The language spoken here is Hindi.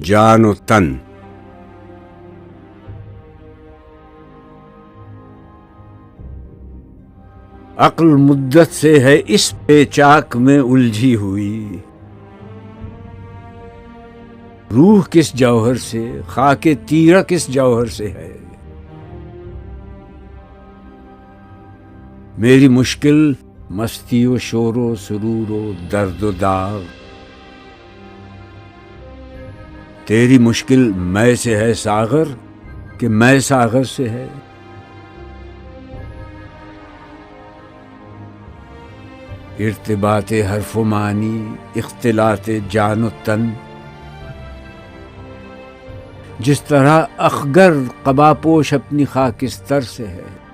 जान व तन। अक्ल मुद्दत से है इस पेचाक में उलझी हुई, रूह किस जौहर से, खाके तीरा किस जौहर से है। मेरी मुश्किल मस्ती व शोरो सुरूरो दर्द व दाग, तेरी मुश्किल मैं से है सागर कि मैं सागर से है। इर्तिबाते हर्फ मानी इख्तिलाते जान व तन, जिस तरह अखगर कबापोश अपनी खाकिस्तर से है।